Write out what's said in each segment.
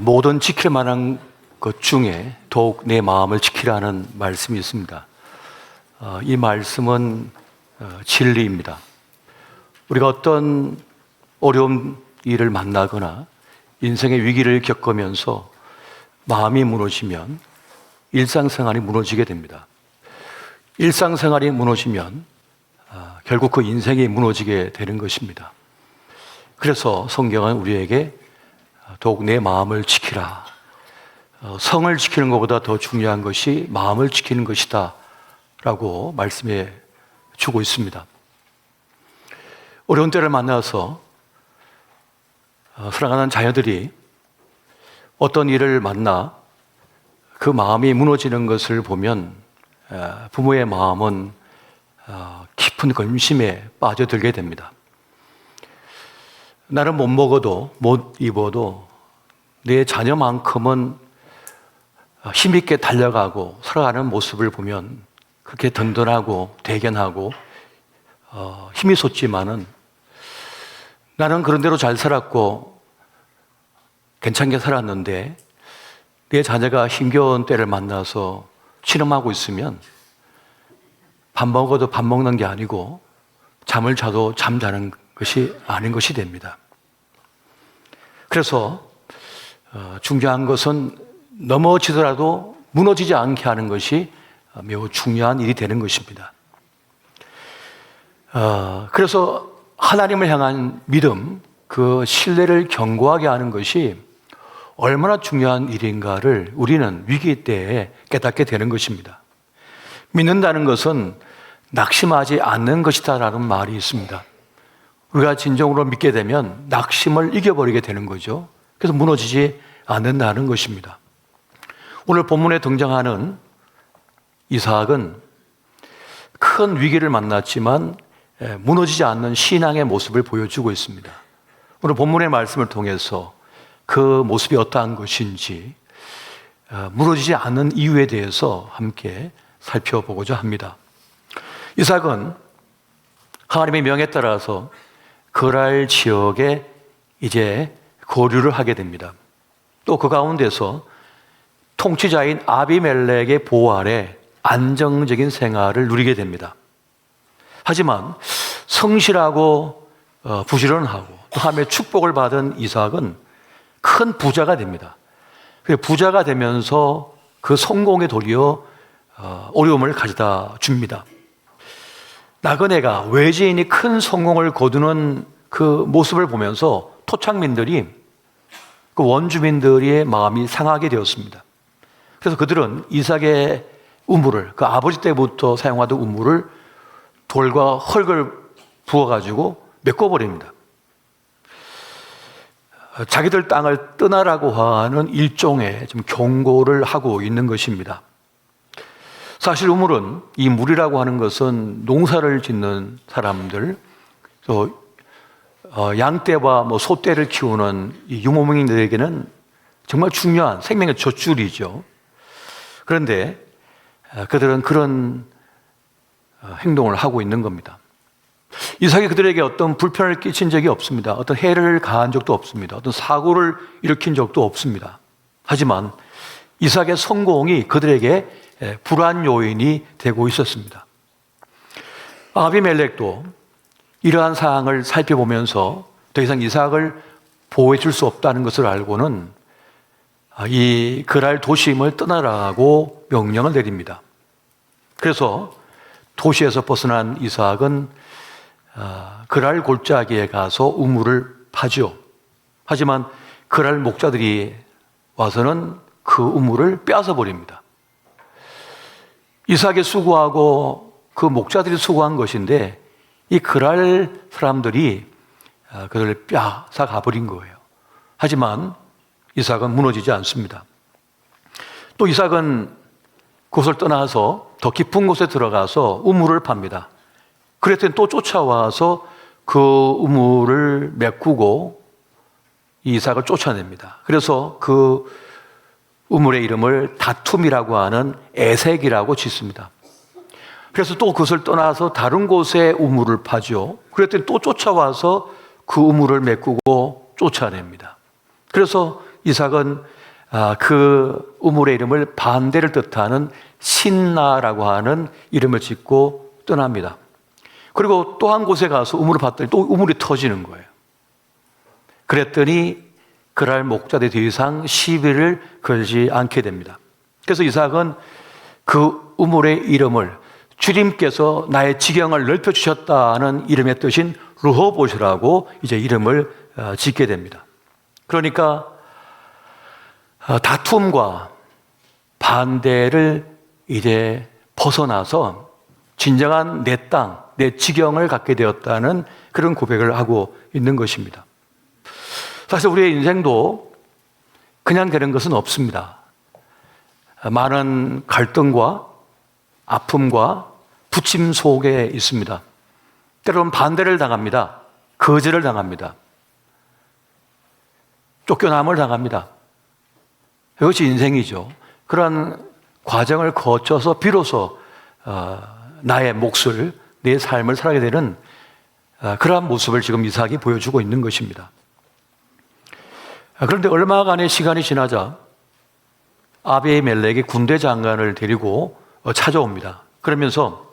모든 지킬 만한 것 중에 더욱 내 마음을 지키라는 말씀이 있습니다. 이 말씀은 진리입니다. 우리가 어떤 어려운 일을 만나거나 인생의 위기를 겪으면서 마음이 무너지면 일상생활이 무너지게 됩니다. 일상생활이 무너지면 결국 그 인생이 무너지게 되는 것입니다. 그래서 성경은 우리에게 더욱 내 마음을 지키라. 성을 지키는 것보다 더 중요한 것이 마음을 지키는 것이다 라고 말씀해 주고 있습니다. 어려운 때를 만나서 사랑하는 자녀들이 어떤 일을 만나 그 마음이 무너지는 것을 보면 부모의 마음은 깊은 근심에 빠져들게 됩니다. 나는 못 먹어도 못 입어도 내 자녀만큼은 힘있게 달려가고 살아가는 모습을 보면 그렇게 든든하고 대견하고 힘이 솟지만은 나는 그런 대로 잘 살았고 괜찮게 살았는데 내 자녀가 힘겨운 때를 만나서 신음하고 있으면 밥 먹어도 밥 먹는 게 아니고 잠을 자도 잠자는 것이 아닌 것이 됩니다. 그래서 중요한 것은 넘어지더라도 무너지지 않게 하는 것이 매우 중요한 일이 되는 것입니다. 그래서 하나님을 향한 믿음, 그 신뢰를 견고하게 하는 것이 얼마나 중요한 일인가를 우리는 위기 때에 깨닫게 되는 것입니다. 믿는다는 것은 낙심하지 않는 것이다라는 말이 있습니다. 우리가 진정으로 믿게 되면 낙심을 이겨버리게 되는 거죠. 그래서 무너지지 않는다는 것입니다. 오늘 본문에 등장하는 이삭은 큰 위기를 만났지만 무너지지 않는 신앙의 모습을 보여주고 있습니다. 오늘 본문의 말씀을 통해서 그 모습이 어떠한 것인지 무너지지 않는 이유에 대해서 함께 살펴보고자 합니다. 이삭은 하나님의 명에 따라서 그랄 지역에 이제 거류를 하게 됩니다. 또 그 가운데서 통치자인 아비멜렉의 보호 아래 안정적인 생활을 누리게 됩니다. 하지만 성실하고 부지런하고 또 하나님의 축복을 받은 이삭은 큰 부자가 됩니다. 부자가 되면서 그 성공에 도리어 어려움을 가져다 줍니다. 나그네가 외지인이 큰 성공을 거두는 그 모습을 보면서 토착민들이 그 원주민들의 마음이 상하게 되었습니다. 그래서 그들은 이삭의 우물을, 그 아버지 때부터 사용하던 우물을 돌과 흙을 부어가지고 메꿔버립니다. 자기들 땅을 떠나라고 하는 일종의 좀 경고를 하고 있는 것입니다. 사실 우물은, 이 물이라고 하는 것은 농사를 짓는 사람들, 또 양떼와 소떼를 키우는 이 유목민들에게는 정말 중요한 생명의 젖줄이죠. 그런데 그들은 그런 행동을 하고 있는 겁니다. 이삭이 그들에게 어떤 불편을 끼친 적이 없습니다. 어떤 해를 가한 적도 없습니다. 어떤 사고를 일으킨 적도 없습니다. 하지만 이삭의 성공이 그들에게 불안 요인이 되고 있었습니다. 아비멜렉도 이러한 상황을 살펴보면서 더 이상 이삭을 보호해 줄 수 없다는 것을 알고는 이 그랄 도심을 떠나라고 명령을 내립니다. 그래서 도시에서 벗어난 이삭은 그랄 골짜기에 가서 우물을 파죠. 하지만 그랄 목자들이 와서는 그 우물을 빼앗아 버립니다. 이삭이 수고하고 그 목자들이 수고한 것인데 이 그랄 사람들이 그들을 빼앗아 가버린 거예요. 하지만 이삭은 무너지지 않습니다. 또 이삭은 그곳을 떠나서 더 깊은 곳에 들어가서 우물을 팝니다. 그랬더니 또 쫓아와서 그 우물을 메꾸고 이삭을 쫓아냅니다. 그래서 그 우물의 이름을 다툼이라고 하는 에색이라고 짓습니다. 그래서 또 그것을 떠나서 다른 곳에 우물을 파죠. 그랬더니 또 쫓아와서 그 우물을 메꾸고 쫓아냅니다. 그래서 이삭은 그 우물의 이름을 반대를 뜻하는 신나라고 하는 이름을 짓고 떠납니다. 그리고 또 한 곳에 가서 우물을 봤더니 또 우물이 터지는 거예요. 그랬더니 그랄 목자들이 더 이상 시비를 걸지 않게 됩니다. 그래서 이삭은 그 우물의 이름을 주님께서 나의 지경을 넓혀주셨다는 이름의 뜻인 르호봇이라고 이제 이름을 짓게 됩니다. 그러니까 다툼과 반대를 이제 벗어나서 진정한 내 땅, 내 지경을 갖게 되었다는 그런 고백을 하고 있는 것입니다. 사실 우리의 인생도 그냥 되는 것은 없습니다. 많은 갈등과 아픔과 부침 속에 있습니다. 때로는 반대를 당합니다. 거절을 당합니다. 쫓겨남을 당합니다. 이것이 인생이죠. 그러한 과정을 거쳐서 비로소 나의 몫을, 내 삶을 살게 되는 그러한 모습을 지금 이삭이 보여주고 있는 것입니다. 그런데 얼마간의 시간이 지나자 아비멜렉이 군대 장관을 데리고 찾아옵니다. 그러면서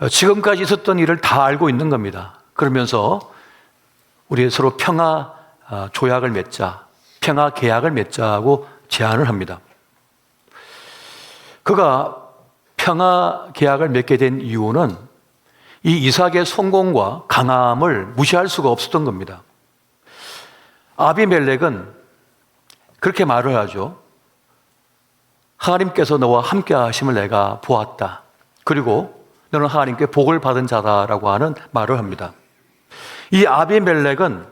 지금까지 있었던 일을 다 알고 있는 겁니다. 그러면서 우리 서로 평화 조약을 맺자, 평화 계약을 맺자고 제안을 합니다. 그가 평화 계약을 맺게 된 이유는 이 이삭의 성공과 강함을 무시할 수가 없었던 겁니다. 아비멜렉은 그렇게 말을 하죠. 하나님께서 너와 함께 하심을 내가 보았다. 그리고 너는 하나님께 복을 받은 자다라고 하는 말을 합니다. 이 아비멜렉은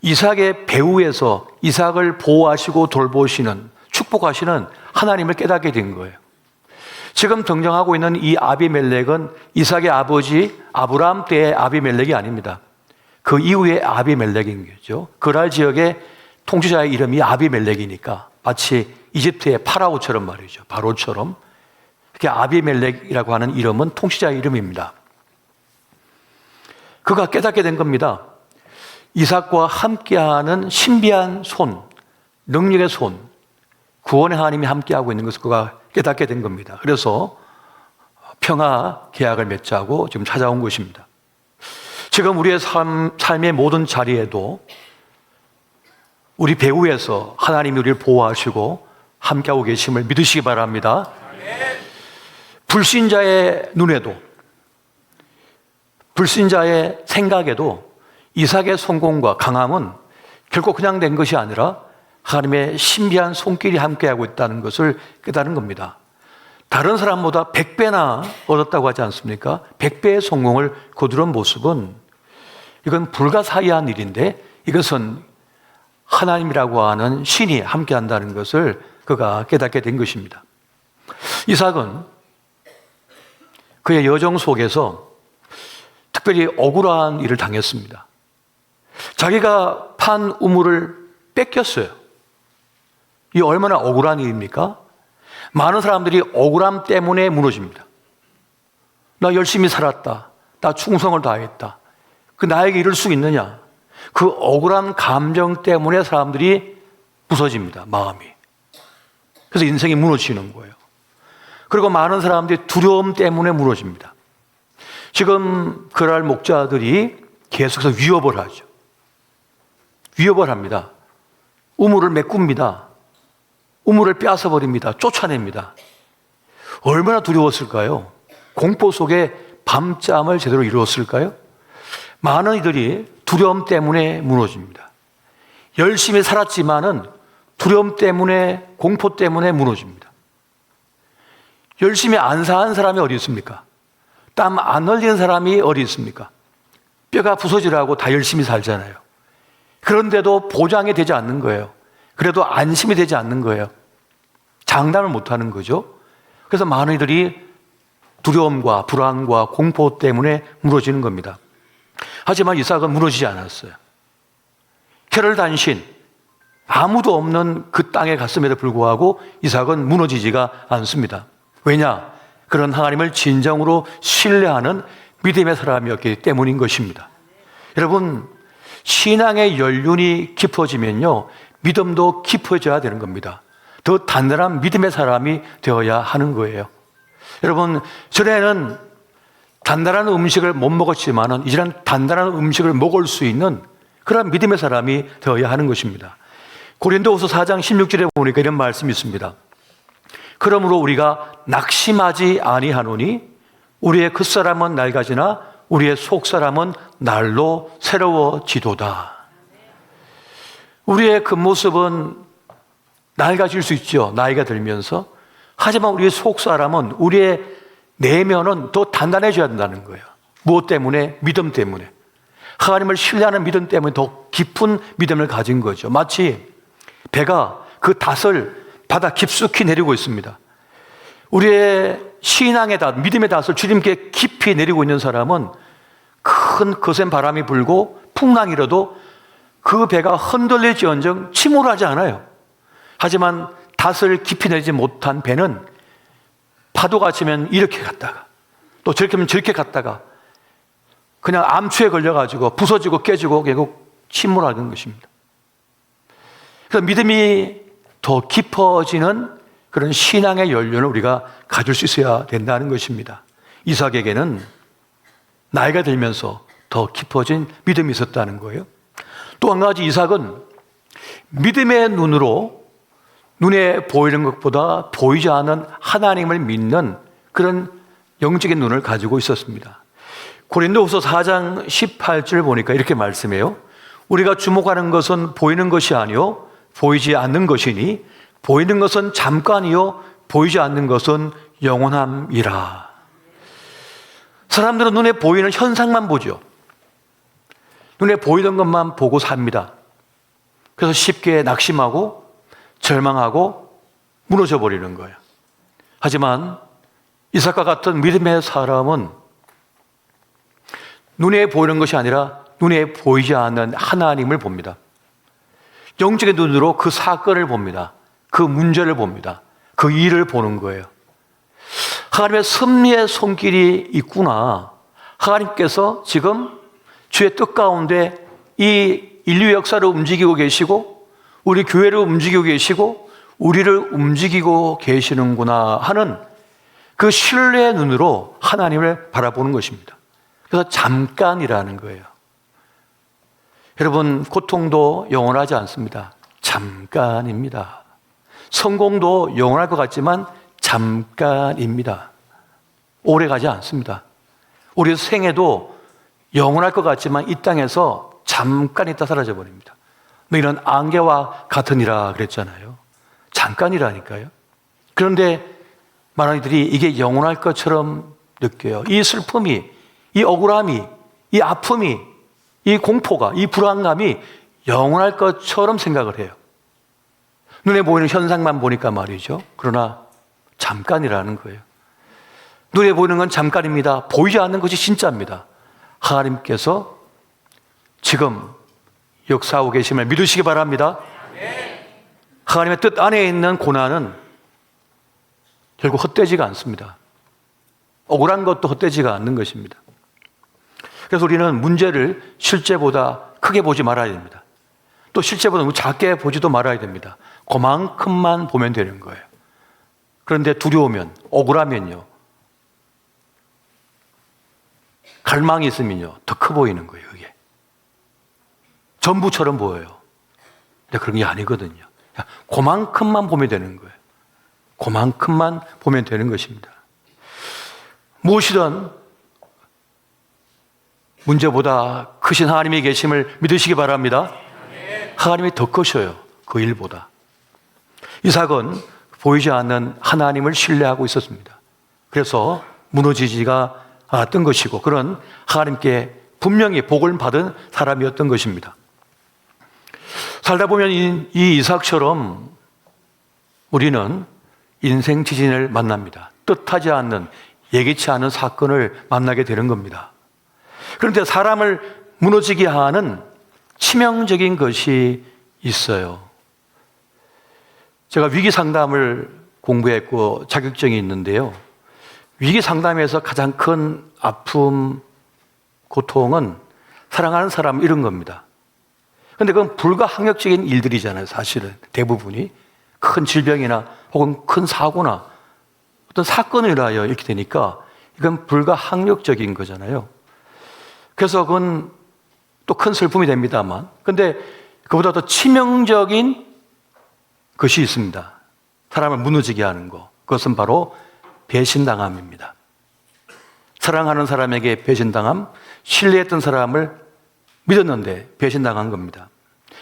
이삭의 배후에서 이삭을 보호하시고 돌보시는, 축복하시는 하나님을 깨닫게 된 거예요. 지금 등장하고 있는 이 아비멜렉은 이삭의 아버지 아브라함 때의 아비멜렉이 아닙니다. 그 이후의 아비멜렉인 거죠. 그랄 지역의 통치자의 이름이 아비멜렉이니까 마치 이집트의 파라오처럼 말이죠. 바로처럼. 이렇게 아비멜렉이라고 하는 이름은 통치자의 이름입니다. 그가 깨닫게 된 겁니다. 이삭과 함께하는 신비한 손, 능력의 손, 구원의 하나님이 함께하고 있는 것을 그가 깨닫게 된 겁니다. 그래서 평화 계약을 맺자고 지금 찾아온 것입니다. 지금 우리의 삶의 모든 자리에도 우리 배후에서 하나님이 우리를 보호하시고 함께하고 계심을 믿으시기 바랍니다. 불신자의 눈에도, 불신자의 생각에도 이삭의 성공과 강함은 결코 그냥 된 것이 아니라 하나님의 신비한 손길이 함께하고 있다는 것을 깨달은 겁니다. 다른 사람보다 100배나 얻었다고 하지 않습니까? 100배의 성공을 거두는 모습은 이건 불가사의한 일인데 이것은 하나님이라고 하는 신이 함께한다는 것을 그가 깨닫게 된 것입니다. 이삭은 그의 여정 속에서 특별히 억울한 일을 당했습니다. 자기가 판 우물을 뺏겼어요. 이 얼마나 억울한 일입니까? 많은 사람들이 억울함 때문에 무너집니다. 나 열심히 살았다. 나 충성을 다했다. 그 나에게 이럴 수 있느냐? 그 억울한 감정 때문에 사람들이 부서집니다. 마음이. 그래서 인생이 무너지는 거예요. 그리고 많은 사람들이 두려움 때문에 무너집니다. 지금 그랄 목자들이 계속해서 위협을 하죠. 위협을 합니다. 우물을 메꿉니다. 우물을 빼앗아버립니다. 쫓아냅니다. 얼마나 두려웠을까요? 공포 속에 밤잠을 제대로 이루었을까요? 많은 이들이 두려움 때문에 무너집니다. 열심히 살았지만은 두려움 때문에, 공포 때문에 무너집니다. 열심히 안 산 사람이 어디 있습니까? 땀 안 흘리는 사람이 어디 있습니까? 뼈가 부서지라고 다 열심히 살잖아요. 그런데도 보장이 되지 않는 거예요. 그래도 안심이 되지 않는 거예요. 장담을 못 하는 거죠. 그래서 많은 이들이 두려움과 불안과 공포 때문에 무너지는 겁니다. 하지만 이삭은 무너지지 않았어요. 혈혈단신, 아무도 없는 그 땅에 갔음에도 불구하고 이삭은 무너지지가 않습니다. 왜냐? 그런 하나님을 진정으로 신뢰하는 믿음의 사람이었기 때문인 것입니다. 여러분, 신앙의 연륜이 깊어지면요, 믿음도 깊어져야 되는 겁니다. 더 단단한 믿음의 사람이 되어야 하는 거예요. 여러분, 전에는 단단한 음식을 못 먹었지만은 이제는 단단한 음식을 먹을 수 있는 그런 믿음의 사람이 되어야 하는 것입니다. 고린도후서 4장 16절에 보니까 이런 말씀이 있습니다. 그러므로 우리가 낙심하지 아니하노니 우리의 겉사람은 낡아지나 우리의 속사람은 날로 새로워지도다. 우리의 겉모습은 낡아질 수 있죠. 나이가 들면서. 하지만 우리의 속사람은, 우리의 내면은 더 단단해져야 된다는 거예요. 무엇 때문에? 믿음 때문에. 하나님을 신뢰하는 믿음 때문에 더 깊은 믿음을 가진 거죠. 마치 배가 그 닷을 바다 깊숙이 내리고 있습니다. 우리의 신앙의 닷, 믿음의 닷을 주님께 깊이 내리고 있는 사람은 큰 거센 바람이 불고 풍랑이라도 그 배가 흔들릴지언정 침몰하지 않아요. 하지만 닷을 깊이 내리지 못한 배는 파도가 치면 이렇게 갔다가 또 저렇게 하면 저렇게 갔다가 그냥 암초에 걸려가지고 부서지고 깨지고 결국 침몰하는 것입니다. 그래서 믿음이 더 깊어지는 그런 신앙의 연륜을 우리가 가질 수 있어야 된다는 것입니다. 이삭에게는 나이가 들면서 더 깊어진 믿음이 있었다는 거예요. 또 한 가지, 이삭은 믿음의 눈으로 눈에 보이는 것보다 보이지 않는 하나님을 믿는 그런 영적인 눈을 가지고 있었습니다. 고린도후서 4장 18절 보니까 이렇게 말씀해요. 우리가 주목하는 것은 보이는 것이 아니요 보이지 않는 것이니 보이는 것은 잠깐이요 보이지 않는 것은 영원함이라. 사람들은 눈에 보이는 현상만 보죠. 눈에 보이는 것만 보고 삽니다. 그래서 쉽게 낙심하고 절망하고 무너져 버리는 거예요. 하지만 이삭과 같은 믿음의 사람은 눈에 보이는 것이 아니라 눈에 보이지 않는 하나님을 봅니다. 영적인 눈으로 그 사건을 봅니다. 그 문제를 봅니다. 그 일을 보는 거예요. 하나님의 섭리의 손길이 있구나. 하나님께서 지금 주의 뜻 가운데 이 인류 역사를 움직이고 계시고 우리 교회를 움직이고 계시고 우리를 움직이고 계시는구나 하는 그 신뢰의 눈으로 하나님을 바라보는 것입니다. 그래서 잠깐이라는 거예요. 여러분, 고통도 영원하지 않습니다. 잠깐입니다. 성공도 영원할 것 같지만 잠깐입니다. 오래 가지 않습니다. 우리 생애도 영원할 것 같지만 이 땅에서 잠깐 있다 사라져 버립니다. 너희는 안개와 같으니라 그랬잖아요. 잠깐이라니까요. 그런데 많은 이들이 이게 영원할 것처럼 느껴요. 이 슬픔이, 이 억울함이, 이 아픔이, 이 공포가, 이 불안감이 영원할 것처럼 생각을 해요. 눈에 보이는 현상만 보니까 말이죠. 그러나 잠깐이라는 거예요. 눈에 보이는 건 잠깐입니다. 보이지 않는 것이 진짜입니다. 하나님께서 지금 역사하고 계심을 믿으시기 바랍니다. 하나님의 뜻 안에 있는 고난은 결국 헛되지가 않습니다. 억울한 것도 헛되지가 않는 것입니다. 그래서 우리는 문제를 실제보다 크게 보지 말아야 됩니다. 또 실제보다 너무 작게 보지도 말아야 됩니다. 그만큼만 보면 되는 거예요. 그런데 두려우면, 억울하면요, 갈망이 있으면요, 더 커 보이는 거예요, 그게. 전부처럼 보여요. 근데 그런 게 아니거든요. 그만큼만 보면 되는 거예요. 그만큼만 보면 되는 것입니다. 무엇이든 문제보다 크신 하나님이 계심을 믿으시기 바랍니다. 하나님이 더 크셔요, 그 일보다. 이삭은 보이지 않는 하나님을 신뢰하고 있었습니다. 그래서 무너지지가 않았던 것이고 그런 하나님께 분명히 복을 받은 사람이었던 것입니다. 살다 보면 이 이삭처럼 우리는 인생 지진을 만납니다. 뜻하지 않는, 예기치 않은 사건을 만나게 되는 겁니다. 그런데 사람을 무너지게 하는 치명적인 것이 있어요. 제가 위기 상담을 공부했고 자격증이 있는데요. 위기 상담에서 가장 큰 아픔, 고통은 사랑하는 사람 잃은 겁니다. 근데 그건 불가항력적인 일들이잖아요, 사실은. 대부분이. 큰 질병이나 혹은 큰 사고나 어떤 사건을 인하여 이렇게 되니까 이건 불가항력적인 거잖아요. 그래서 그건 또 큰 슬픔이 됩니다만, 근데 그보다 더 치명적인 것이 있습니다. 사람을 무너지게 하는 것. 그것은 바로 배신당함입니다. 사랑하는 사람에게 배신당함, 신뢰했던 사람을 믿었는데 배신당한 겁니다.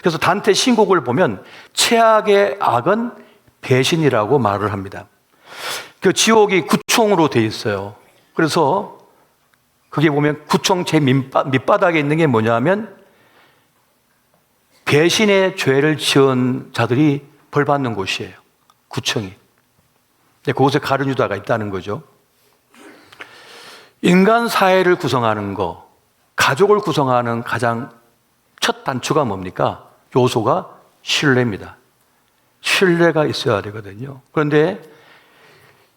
그래서 단테 신곡을 보면 최악의 악은 배신이라고 말을 합니다. 그 지옥이 구총으로 돼 있어요. 그래서 그게 보면 구총 제 밑바닥에 있는 게 뭐냐면 배신의 죄를 지은 자들이 벌 받는 곳이에요. 구청이. 그곳에 가룟 유다가 있다는 거죠. 인간 사회를 구성하는 거, 가족을 구성하는 가장 첫 단추가 뭡니까? 요소가 신뢰입니다. 신뢰가 있어야 되거든요. 그런데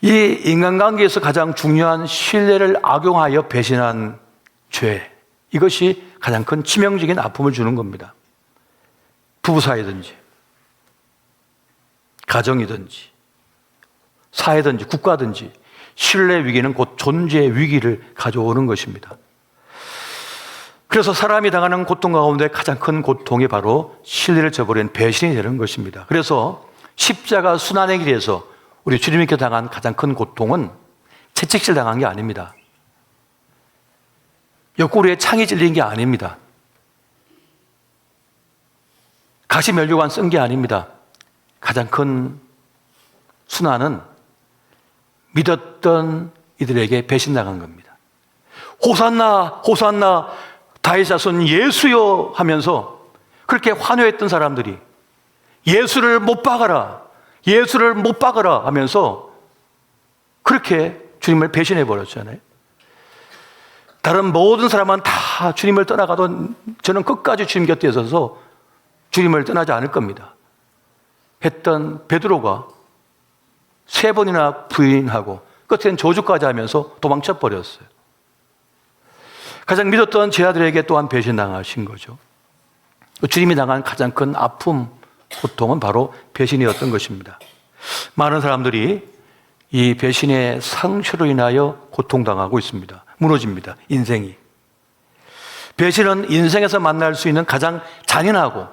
이 인간관계에서 가장 중요한 신뢰를 악용하여 배신한 죄, 이것이 가장 큰 치명적인 아픔을 주는 겁니다. 부부 사이든지 가정이든지 사회든지 국가든지 신뢰 위기는 곧 존재의 위기를 가져오는 것입니다. 그래서 사람이 당하는 고통 가운데 가장 큰 고통이 바로 신뢰를 저버린 배신이 되는 것입니다. 그래서 십자가 순환의 길에서 우리 주님께 당한 가장 큰 고통은 채찍질 당한 게 아닙니다. 옆구리에 창이 찔린 게 아닙니다. 가시 면류관 쓴 게 아닙니다. 가장 큰 순환은 믿었던 이들에게 배신당한 겁니다. 호산나 호산나 다윗 자손 예수여 하면서 그렇게 환호했던 사람들이 예수를 못 박아라, 예수를 못 박아라 하면서 그렇게 주님을 배신해 버렸잖아요. 다른 모든 사람은 다 주님을 떠나가도 저는 끝까지 주님 곁에 서서 주님을 떠나지 않을 겁니다 했던 베드로가 3번이나 부인하고 끝엔 저주까지 하면서 도망쳐 버렸어요. 가장 믿었던 제자들에게 또한 배신당하신 거죠. 주님이 당한 가장 큰 아픔, 고통은 바로 배신이었던 것입니다. 많은 사람들이 이 배신의 상처로 인하여 고통당하고 있습니다. 무너집니다, 인생이. 배신은 인생에서 만날 수 있는 가장 잔인하고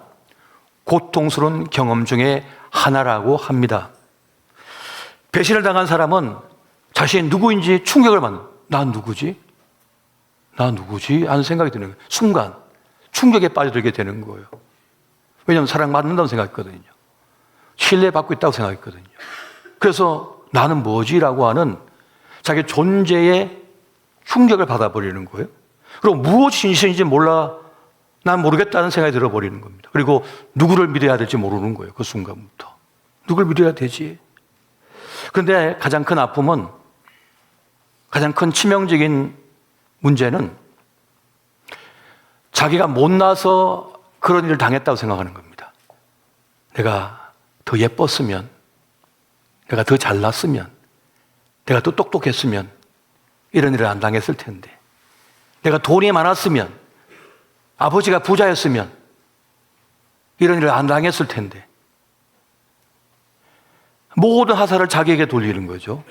고통스러운 경험 중에 하나라고 합니다. 배신을 당한 사람은 자신이 누구인지 충격을 받는, 난 누구지? 나 누구지? 하는 생각이 드는 거예요. 순간 충격에 빠져들게 되는 거예요. 왜냐하면 사랑받는다고 생각했거든요. 신뢰받고 있다고 생각했거든요. 그래서 나는 뭐지? 라고 하는 자기 존재의 충격을 받아버리는 거예요. 그리고 무엇이 진실인지 몰라, 난 모르겠다는 생각이 들어버리는 겁니다. 그리고 누구를 믿어야 될지 모르는 거예요. 그 순간부터. 누굴 믿어야 되지? 그런데 가장 큰 아픔은, 가장 큰 치명적인 문제는 자기가 못나서 그런 일을 당했다고 생각하는 겁니다. 내가 더 예뻤으면, 내가 더 잘났으면, 내가 더 똑똑했으면 이런 일을 안 당했을 텐데, 내가 돈이 많았으면, 아버지가 부자였으면 이런 일을 안 당했을 텐데, 모든 하사를 자기에게 돌리는 거죠.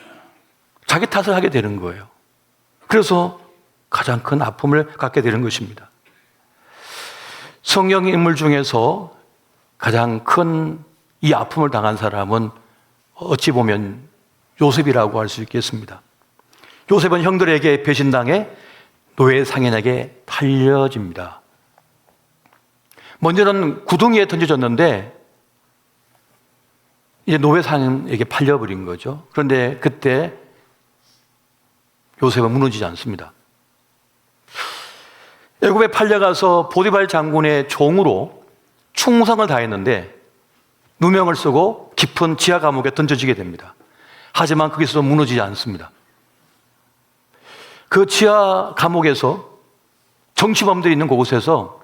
자기 탓을 하게 되는 거예요. 그래서 가장 큰 아픔을 갖게 되는 것입니다. 성경 인물 중에서 가장 큰 이 아픔을 당한 사람은 어찌 보면 요셉이라고 할 수 있겠습니다. 요셉은 형들에게 배신당해 노예 상인에게 팔려집니다. 먼저는 구덩이에 던져졌는데 이제 노예 상인에게 팔려버린 거죠. 그런데 그때 요셉은 무너지지 않습니다. 애굽에 팔려가서 보디발 장군의 종으로 충성을 다했는데 누명을 쓰고 깊은 지하 감옥에 던져지게 됩니다. 하지만 거기서 무너지지 않습니다. 그 지하 감옥에서 정치범들이 있는 그곳에서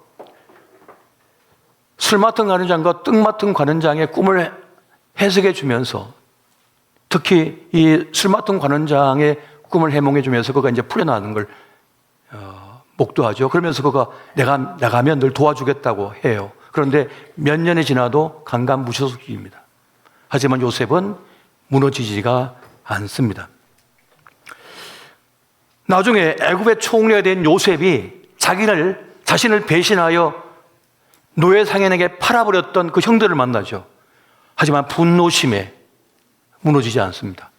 술 맡은 관원장과 떡 맡은 관원장의 꿈을 해석해 주면서, 특히 이 술 맡은 관원장의 꿈을 해몽해 주면서 그가 이제 풀려나는 걸 목도하죠. 그러면서 그가 내가 나가면 널 도와주겠다고 해요. 그런데 몇 년이 지나도 강간무소속입니다. 하지만 요셉은 무너지지가 않습니다. 나중에 애굽의 총리가 된 요셉이 자신을 배신하여 노예상인에게 팔아버렸던 그 형들을 만나죠. 하지만 분노심에 무너지지 않습니다.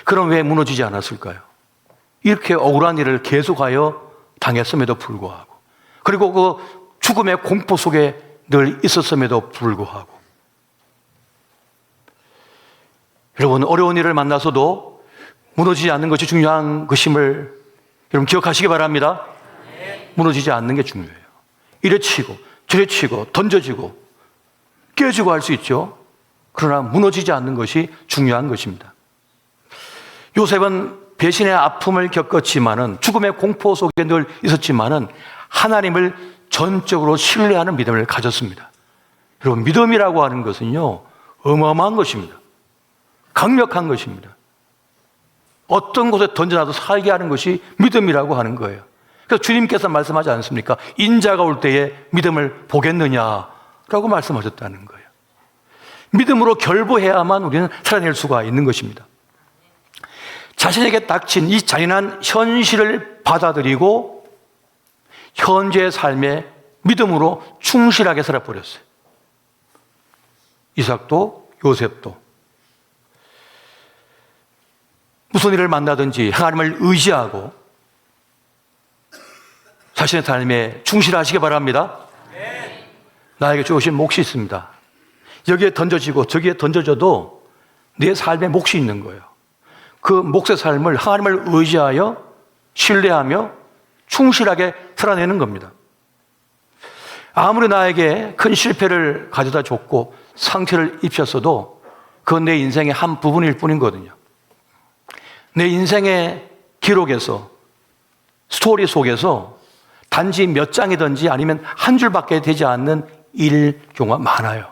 그럼 왜 무너지지 않았을까요? 이렇게 억울한 일을 계속하여 당했음에도 불구하고, 그리고 그 죽음의 공포 속에 늘 있었음에도 불구하고, 여러분, 어려운 일을 만나서도 무너지지 않는 것이 중요한 것임을 여러분 기억하시기 바랍니다. 무너지지 않는 게 중요해요. 이래 치고 저래 치고 던져지고 깨지고 할 수 있죠. 그러나 무너지지 않는 것이 중요한 것입니다. 요셉은 배신의 아픔을 겪었지만은, 죽음의 공포 속에 늘 있었지만은 하나님을 전적으로 신뢰하는 믿음을 가졌습니다. 여러분, 믿음이라고 하는 것은요, 어마어마한 것입니다. 강력한 것입니다. 어떤 곳에 던져놔도 살게 하는 것이 믿음이라고 하는 거예요. 그래서 주님께서 말씀하지 않습니까? 인자가 올 때에 믿음을 보겠느냐라고 말씀하셨다는 거예요. 믿음으로 결부해야만 우리는 살아낼 수가 있는 것입니다. 자신에게 닥친 이 잔인한 현실을 받아들이고 현재의 삶에 믿음으로 충실하게 살아버렸어요. 이삭도 요셉도 무슨 일을 만나든지 하나님을 의지하고 자신의 삶에 충실하시기 바랍니다. 나에게 주신 몫이 있습니다. 여기에 던져지고 저기에 던져져도 내 삶에 몫이 있는 거예요. 그 몫의 삶을 하나님을 의지하여 신뢰하며 충실하게 살아내는 겁니다. 아무리 나에게 큰 실패를 가져다 줬고 상처를 입혔어도 그건 내 인생의 한 부분일 뿐이거든요. 내 인생의 기록에서, 스토리 속에서 단지 몇 장이든지 아니면 한 줄밖에 되지 않는 일 경우가 많아요.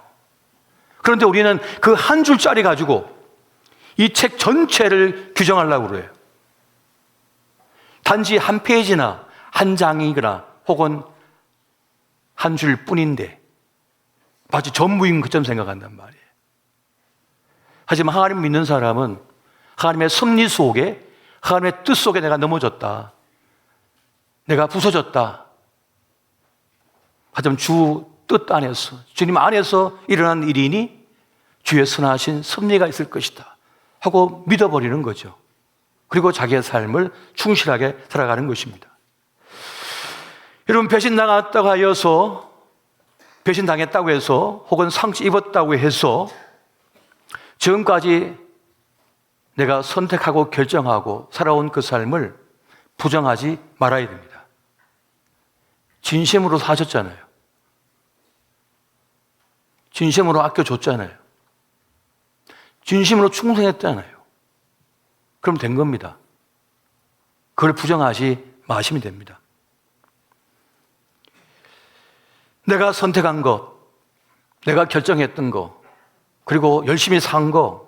그런데 우리는 그 한 줄짜리 가지고 이 책 전체를 규정하려고 그래요. 단지 한 페이지나 한 장이거나 혹은 한 줄 뿐인데 마치 전부인 것처럼 생각한단 말이에요. 하지만 하나님 믿는 사람은 하나님의 섭리 속에, 하나님의 뜻 속에 내가 넘어졌다, 내가 부서졌다, 하지만 주 뜻 안에서, 주님 안에서 일어난 일이니 주의 선하신 섭리가 있을 것이다 하고 믿어버리는 거죠. 그리고 자기의 삶을 충실하게 살아가는 것입니다. 여러분, 배신당했다고 하여서, 배신당했다고 해서 혹은 상처 입었다고 해서 지금까지 내가 선택하고 결정하고 살아온 그 삶을 부정하지 말아야 됩니다. 진심으로 사셨잖아요. 진심으로 아껴줬잖아요. 진심으로 충성했잖아요. 그럼 된 겁니다. 그걸 부정하지 마시면 됩니다. 내가 선택한 것, 내가 결정했던 것, 그리고 열심히 산 것,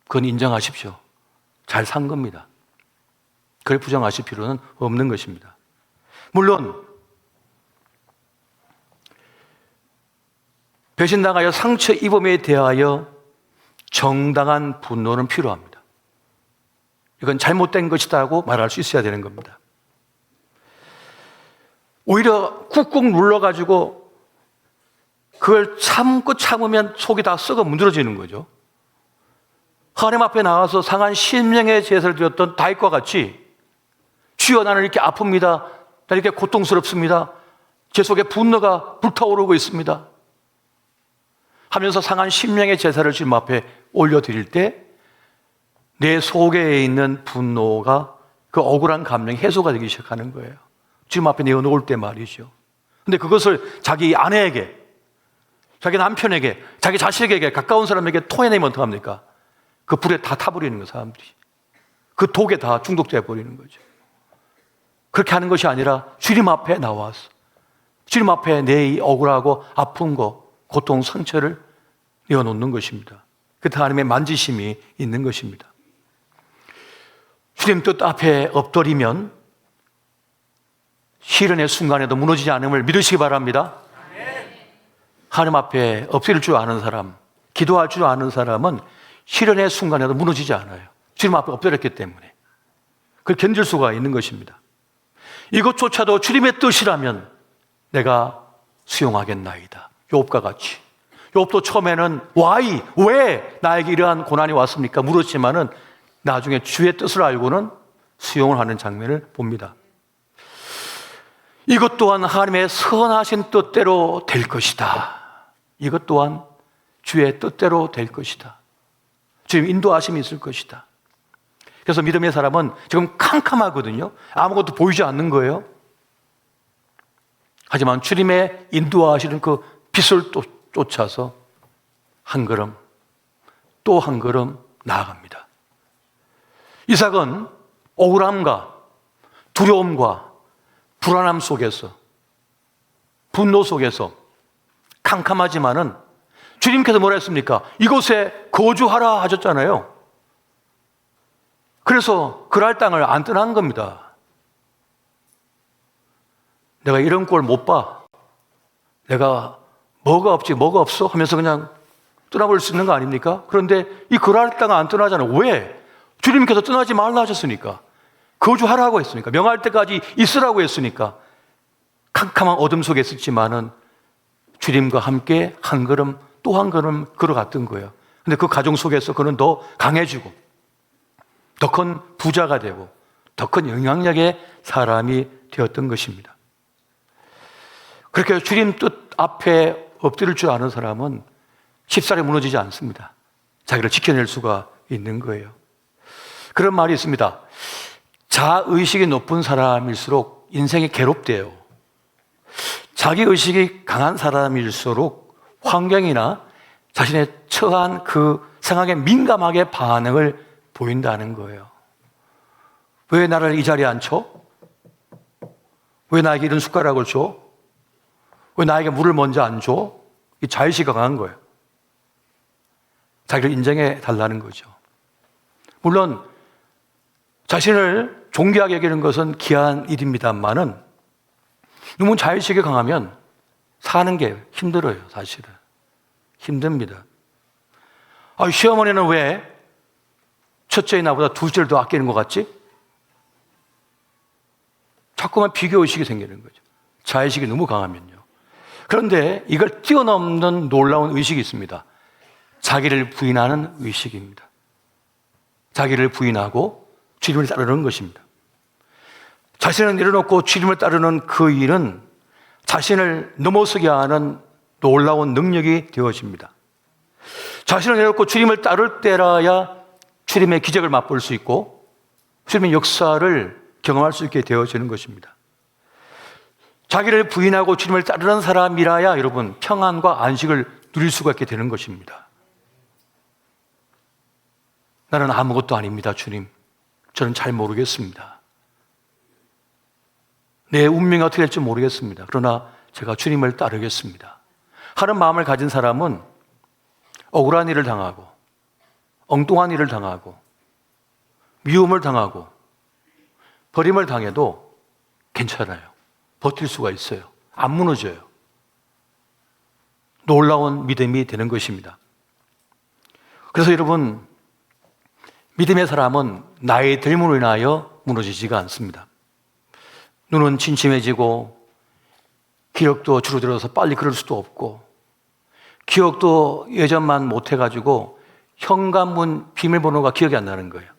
그건 인정하십시오. 잘 산 겁니다. 그걸 부정하실 필요는 없는 것입니다. 물론 배신당하여 상처 입음에 대하여 정당한 분노는 필요합니다. 이건 잘못된 것이다고 말할 수 있어야 되는 겁니다. 오히려 꾹꾹 눌러가지고 그걸 참으면 속이 다 썩어 문드러지는 거죠. 하나님 앞에 나와서 상한 심령의 제사를 드렸던 다윗과 같이, 주여 나는 이렇게 아픕니다, 나는 이렇게 고통스럽습니다, 제 속에 분노가 불타오르고 있습니다 하면서 상한 심령의 제사를 주님 앞에 올려드릴 때 내 속에 있는 분노가, 그 억울한 감정이 해소가 되기 시작하는 거예요. 주님 앞에 내어놓을 때 말이죠. 근데 그것을 자기 아내에게, 자기 남편에게, 자기 자식에게, 가까운 사람에게 토해내면 어떡합니까? 그 불에 다 타버리는 거예요, 사람들이. 그 독에 다 중독돼 버리는 거죠. 그렇게 하는 것이 아니라 주님 앞에 나와서 주님 앞에 내 이 억울하고 아픈 거, 고통, 상처를 내어놓는 것입니다. 그때 하나님의 만지심이 있는 것입니다. 주님 뜻 앞에 엎드리면 시련의 순간에도 무너지지 않음을 믿으시기 바랍니다. 하나님 앞에 엎드릴 줄 아는 사람, 기도할 줄 아는 사람은 시련의 순간에도 무너지지 않아요. 주님 앞에 엎드렸기 때문에. 그걸 견딜 수가 있는 것입니다. 이것조차도 주님의 뜻이라면 내가 수용하겠나이다. 욥과 같이. 욥도 처음에는 why, 왜 나에게 이러한 고난이 왔습니까? 물었지만은 나중에 주의 뜻을 알고는 수용을 하는 장면을 봅니다. 이것 또한 하나님의 선하신 뜻대로 될 것이다. 이것 또한 주의 뜻대로 될 것이다. 주님 인도하심이 있을 것이다. 그래서 믿음의 사람은 지금 캄캄하거든요. 아무것도 보이지 않는 거예요. 하지만 주님의 인도하시는 그 빛을 또 쫓아서 한 걸음 또 한 걸음 나아갑니다. 이삭은 억울함과 두려움과 불안함 속에서, 분노 속에서 캄캄하지만은 주님께서 뭐라 했습니까? 이곳에 거주하라 하셨잖아요. 그래서 그랄 땅을 안 떠난 겁니다. 내가 이런 꼴 못 봐. 내가 뭐가 없지, 뭐가 없어? 하면서 그냥 떠나버릴 수 있는 거 아닙니까? 그런데 이 그랄 땅을 안 떠나잖아요. 왜? 주님께서 떠나지 말라 하셨으니까. 거주하라고 했으니까. 명할 때까지 있으라고 했으니까. 캄캄한 어둠 속에 있었지만은 주님과 함께 한 걸음 또 한 걸음 걸어갔던 거예요. 근데 그 가정 속에서 그는 더 강해지고 더 큰 부자가 되고 더 큰 영향력의 사람이 되었던 것입니다. 그렇게 주님 뜻 앞에 엎드릴 줄 아는 사람은 쉽사리 무너지지 않습니다. 자기를 지켜낼 수가 있는 거예요. 그런 말이 있습니다. 자의식이 높은 사람일수록 인생이 괴롭대요. 자기의식이 강한 사람일수록 환경이나 자신의 처한 그 상황에 민감하게 반응을 보인다는 거예요. 왜 나를 이 자리에 앉혀? 왜 나에게 이런 숟가락을 줘? 왜 나에게 물을 먼저 안 줘? 이 자의식이 강한 거예요. 자기를 인정해 달라는 거죠. 물론 자신을 존귀하게 여기는 것은 귀한 일입니다만은 너무 자의식이 강하면 사는 게 힘들어요, 사실은. 힘듭니다. 시어머니는 왜 첫째의 나보다 둘째를 더 아끼는 것 같지? 자꾸만 비교의식이 생기는 거죠. 자의식이 너무 강하면요. 그런데 이걸 뛰어넘는 놀라운 의식이 있습니다. 자기를 부인하는 의식입니다. 자기를 부인하고 주님을 따르는 것입니다. 자신을 내려놓고 주님을 따르는 그 일은 자신을 넘어서게 하는 놀라운 능력이 되어집니다. 자신을 내려놓고 주님을 따를 때라야 주님의 기적을 맛볼 수 있고 주님의 역사를 경험할 수 있게 되어지는 것입니다. 자기를 부인하고 주님을 따르는 사람이라야 여러분 평안과 안식을 누릴 수가 있게 되는 것입니다. 나는 아무것도 아닙니다, 주님. 저는 잘 모르겠습니다. 내 운명이 어떻게 될지 모르겠습니다. 그러나 제가 주님을 따르겠습니다 하는 마음을 가진 사람은 억울한 일을 당하고 엉뚱한 일을 당하고 미움을 당하고 버림을 당해도 괜찮아요. 버틸 수가 있어요. 안 무너져요. 놀라운 믿음이 되는 것입니다. 그래서 여러분, 믿음의 사람은 나의 됨으로 인하여 무너지지가 않습니다. 눈은 침침해지고 기력도 줄어들어서 빨리 걸을 수도 없고 기억도 예전만 못해가지고 현관문 비밀번호가 기억이 안 나는 거예요.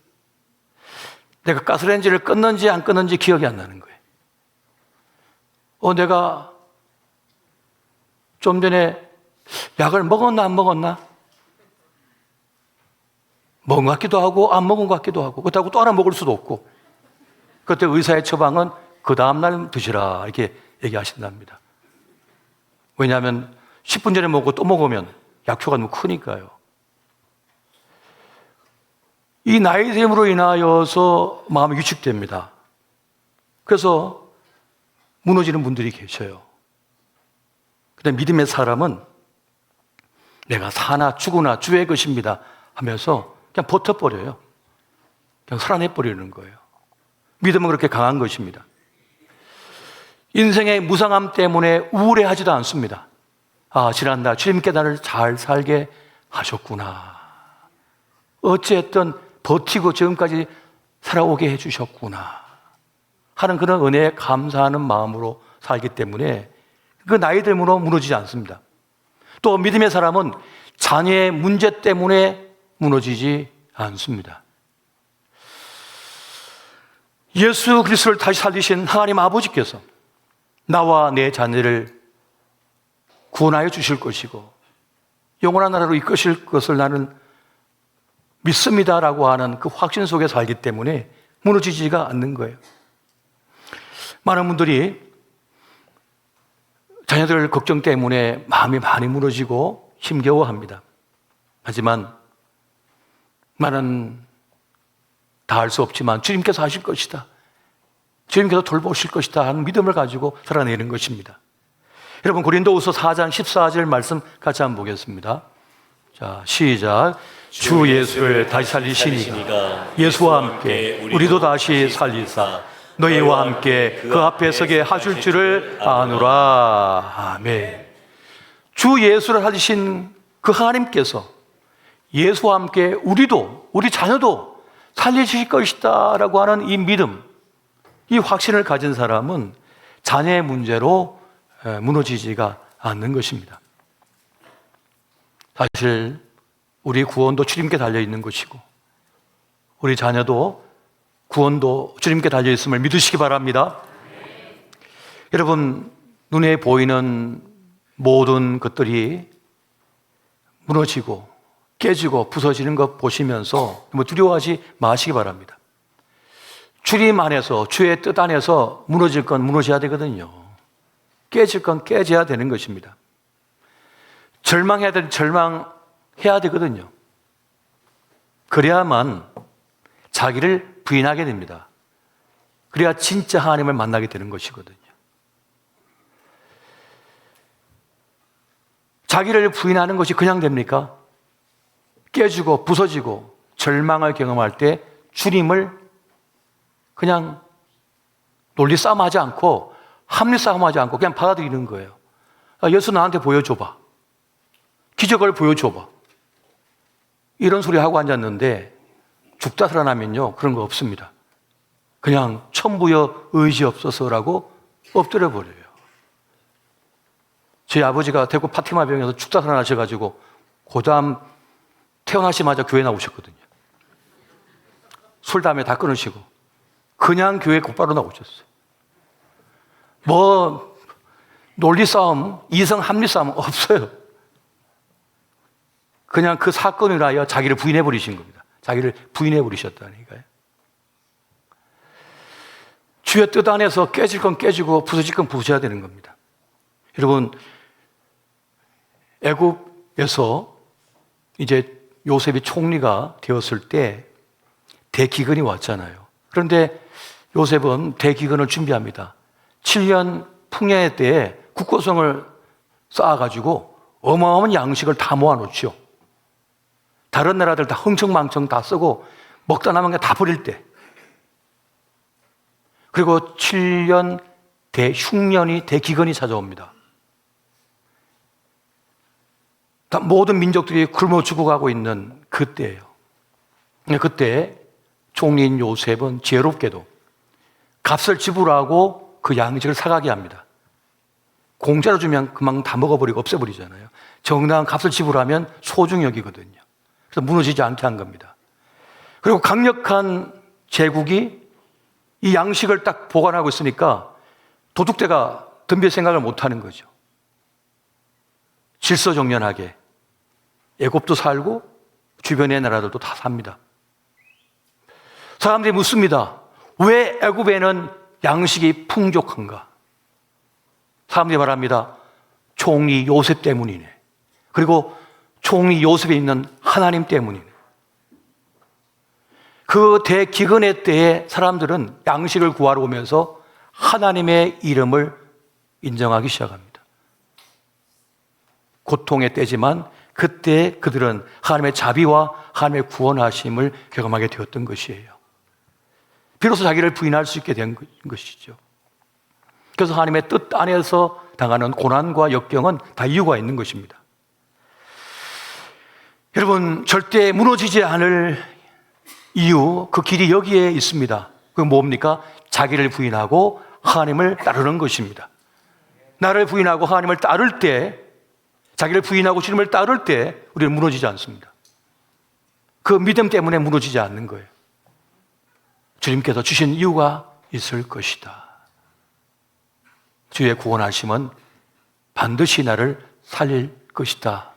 내가 가스레인지를 껐는지 안 껐는지 기억이 안 나는 거예요. 내가 좀 전에 약을 먹었나 안 먹었나? 먹은 것 같기도 하고 안 먹은 것 같기도 하고 그렇다고 또 하나 먹을 수도 없고 그때 의사의 처방은 그 다음날 드시라 이렇게 얘기하신답니다. 왜냐하면 10분 전에 먹고 또 먹으면 약효가 너무 크니까요. 이 나이 됨으로 인하여서 마음이 위축됩니다. 그래서 무너지는 분들이 계셔요. 근데 믿음의 사람은 내가 사나 죽으나 주의 것입니다 하면서 그냥 버텨버려요. 그냥 살아내버리는 거예요. 믿음은 그렇게 강한 것입니다. 인생의 무상함 때문에 우울해하지도 않습니다. 아, 지난날 주님께 나를 잘 살게 하셨구나. 어찌했든 버티고 지금까지 살아오게 해주셨구나 하는 그런 은혜에 감사하는 마음으로 살기 때문에 그 나이 들므로 무너지지 않습니다. 또 믿음의 사람은 자녀의 문제 때문에 무너지지 않습니다. 예수 그리스도를 다시 살리신 하나님 아버지께서 나와 내 자녀를 구원하여 주실 것이고 영원한 나라로 이끄실 것을 나는 믿습니다라고 하는 그 확신 속에 살기 때문에 무너지지가 않는 거예요. 많은 분들이 자녀들 걱정 때문에 마음이 많이 무너지고 힘겨워합니다. 하지만 나는 다 할 수 없지만 주님께서 하실 것이다, 주님께서 돌보실 것이다 하는 믿음을 가지고 살아내는 것입니다. 여러분, 고린도후서 4장 14절 말씀 같이 한번 보겠습니다. 자, 시작. 주 예수를 다시 살리시니가 예수와 함께 우리도 다시 살리사 너희와 함께 그 앞에 서게 하실 줄을 아노라. 아멘. 주 예수를 살리신 그 하나님께서 예수와 함께 우리도, 우리 자녀도 살리실 것이다 라고 하는 이 믿음, 이 확신을 가진 사람은 자녀의 문제로 무너지지가 않는 것입니다. 사실 우리 구원도 주님께 달려있는 것이고 우리 자녀도 구원도 주님께 달려있음을 믿으시기 바랍니다. 여러분, 눈에 보이는 모든 것들이 무너지고 깨지고 부서지는 것 보시면서 두려워하지 마시기 바랍니다. 주님 안에서, 주의 뜻 안에서 무너질 건 무너져야 되거든요. 깨질 건 깨져야 되는 것입니다. 절망해야 될 절망해야 되거든요. 그래야만 자기를 부인하게 됩니다. 그래야 진짜 하나님을 만나게 되는 것이거든요. 자기를 부인하는 것이 그냥 됩니까? 깨지고 부서지고 절망을 경험할 때 주님을 그냥 논리 싸움하지 않고 합리 싸움하지 않고 그냥 받아들이는 거예요. 예수 나한테 보여줘봐, 기적을 보여줘봐, 이런 소리 하고 앉았는데 죽다 살아나면요 그런 거 없습니다. 그냥 천부여 의지 없어서라고 엎드려 버려요. 저희 아버지가 대구 파티마병에서 죽다 살아나셔가지고 그 다음 태어나시자마자 교회 나오셨거든요. 술 담배 다 끊으시고 그냥 교회 곧바로 나오셨어요. 뭐 논리 싸움, 이성 합리 싸움 없어요. 그냥 그 사건을 위하여 자기를 부인해 버리신 겁니다. 자기를 부인해 버리셨다니까요. 주의 뜻 안에서 깨질 건 깨지고 부서질 건 부서져야 되는 겁니다. 여러분, 애굽에서 이제 요셉이 총리가 되었을 때 대기근이 왔잖아요. 그런데 요셉은 대기근을 준비합니다. 7년 풍해 때에 국고성을 쌓아가지고 어마어마한 양식을 다 모아놓죠. 다른 나라들 다 흥청망청 다 쓰고 먹다 남은 게 다 버릴 때, 그리고 7년 흉년이 대기근이 찾아옵니다. 모든 민족들이 굶어 죽어가고 있는 그때예요. 그때 총리인 요셉은 지혜롭게도 값을 지불하고 그 양식을 사가게 합니다. 공짜로 주면 그만 다 먹어버리고 없애버리잖아요. 정당한 값을 지불하면 소중히 여기거든요. 그래서 무너지지 않게 한 겁니다. 그리고 강력한 제국이 이 양식을 딱 보관하고 있으니까 도둑대가 덤빌 생각을 못하는 거죠. 질서정연하게 애굽도 살고 주변의 나라들도 다 삽니다. 사람들이 묻습니다. 왜 애굽에는 양식이 풍족한가? 사람들이 말합니다. 총리 요셉 때문이네. 그리고 총리 요셉에 있는 하나님 때문이네. 그 대기근의 때에 사람들은 양식을 구하러 오면서 하나님의 이름을 인정하기 시작합니다. 고통의 때지만 그때 그들은 하나님의 자비와 하나님의 구원하심을 경험하게 되었던 것이에요. 비로소 자기를 부인할 수 있게 된 것이죠. 그래서 하나님의 뜻 안에서 당하는 고난과 역경은 다 이유가 있는 것입니다. 여러분, 절대 무너지지 않을 이유, 그 길이 여기에 있습니다. 그게 뭡니까? 자기를 부인하고 하나님을 따르는 것입니다. 나를 부인하고 하나님을 따를 때, 자기를 부인하고 주님을 따를 때 우리는 무너지지 않습니다. 그 믿음 때문에 무너지지 않는 거예요. 주님께서 주신 이유가 있을 것이다. 주의 구원하심은 반드시 나를 살릴 것이다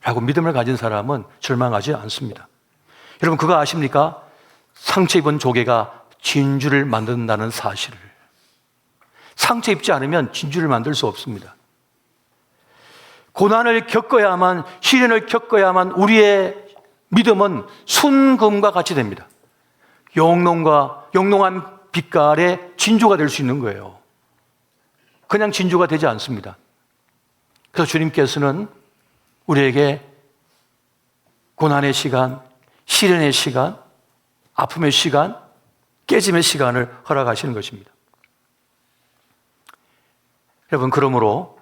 라고 믿음을 가진 사람은 절망하지 않습니다. 여러분, 그거 아십니까? 상처 입은 조개가 진주를 만든다는 사실을. 상처 입지 않으면 진주를 만들 수 없습니다. 고난을 겪어야만, 시련을 겪어야만 우리의 믿음은 순금과 같이 됩니다. 영롱한 빛깔의 진주가 될 수 있는 거예요. 그냥 진주가 되지 않습니다. 그래서 주님께서는 우리에게 고난의 시간, 시련의 시간, 아픔의 시간, 깨짐의 시간을 허락하시는 것입니다. 여러분, 그러므로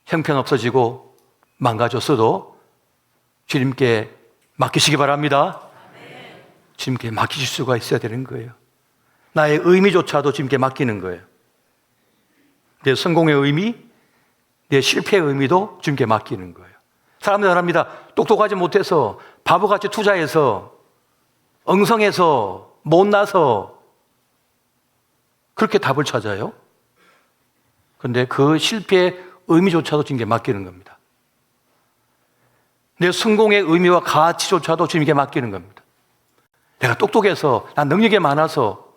형편없어지고 망가졌어도 주님께 맡기시기 바랍니다. 주님께 맡기실 수가 있어야 되는 거예요. 나의 의미조차도 주님께 맡기는 거예요. 내 성공의 의미, 내 실패의 의미도 주님께 맡기는 거예요. 사람들 합니다. 똑똑하지 못해서, 바보같이 투자해서, 엉성해서, 못나서 그렇게 답을 찾아요. 그런데 그 실패의 의미조차도 주님께 맡기는 겁니다. 내 성공의 의미와 가치조차도 주님께 맡기는 겁니다. 내가 똑똑해서, 난 능력이 많아서,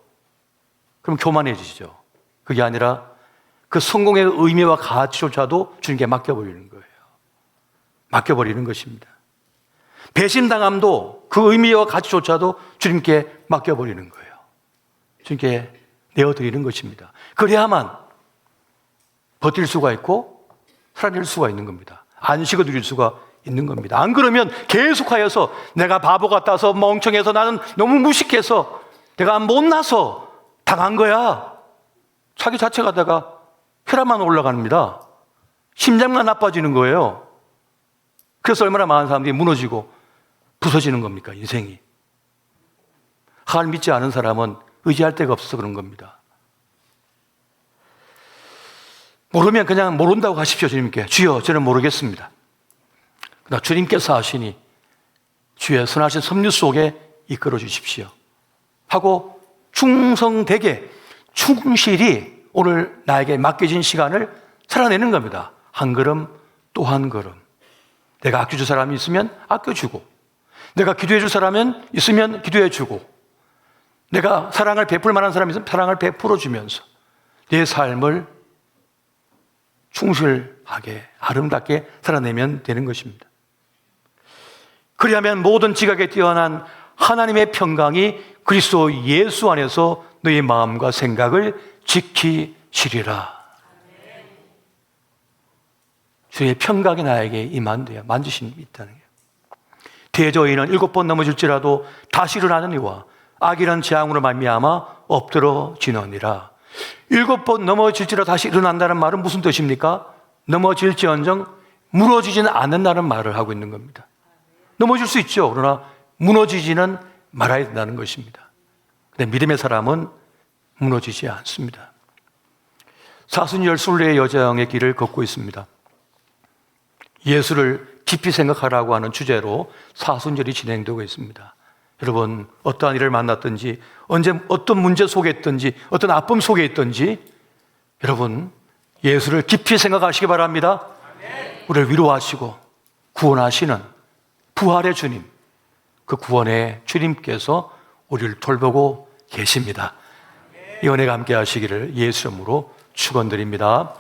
그럼 교만해지죠. 그게 아니라 그 성공의 의미와 가치조차도 주님께 맡겨버리는 거예요. 맡겨버리는 것입니다. 배신당함도 그 의미와 가치조차도 주님께 맡겨버리는 거예요. 주님께 내어드리는 것입니다. 그래야만 버틸 수가 있고 살아낼 수가 있는 겁니다. 안식을 누릴 수가 있는 겁니다. 안 그러면 계속하여서 내가 바보 같아서, 멍청해서, 나는 너무 무식해서, 내가 못나서 당한 거야. 자기 자체 가다가 혈압만 올라갑니다. 심장만 나빠지는 거예요. 그래서 얼마나 많은 사람들이 무너지고 부서지는 겁니까, 인생이. 하나님 믿지 않은 사람은 의지할 데가 없어서 그런 겁니다. 모르면 그냥 모른다고 하십시오. 주님께. 주여, 저는 모르겠습니다. 그러나 주님께서 하시니 주의 선하신 섭리 속에 이끌어 주십시오 하고 충성되게, 충실히 오늘 나에게 맡겨진 시간을 살아내는 겁니다. 한 걸음 또 한 걸음. 내가 아껴줄 사람이 있으면 아껴주고, 내가 기도해줄 사람이 있으면 기도해주고, 내가 사랑을 베풀 만한 사람이 있으면 사랑을 베풀어주면서 내 삶을 충실하게, 아름답게 살아내면 되는 것입니다. 그리하면 모든 지각에 뛰어난 하나님의 평강이 그리스도 예수 안에서 너의 마음과 생각을 지키시리라. 주의 평강이 나에게 임한대요. 만지심이 있다는 거예요. 대저인은 7번 넘어질지라도 다시 일어나느니와 악인은 재앙으로 말미암아 엎드러지느니라. 7번 넘어질지라도 다시 일어난다는 말은 무슨 뜻입니까? 넘어질지언정 무너지지는 않는다는 말을 하고 있는 겁니다. 넘어질 수 있죠. 그러나 무너지지는 말아야 된다는 것입니다. 근데 믿음의 사람은 무너지지 않습니다. 사순절 순례의 여정의 길을 걷고 있습니다. 예수를 깊이 생각하라고 하는 주제로 사순절이 진행되고 있습니다. 여러분, 어떠한 일을 만났든지, 언제 어떤 문제 속에 있든지, 어떤 아픔 속에 있든지, 여러분 예수를 깊이 생각하시기 바랍니다. 우리를 위로하시고 구원하시는 부활의 주님, 그 구원의 주님께서 우리를 돌보고 계십니다. 이 은혜가 함께 하시기를 예수 이름으로 축원드립니다.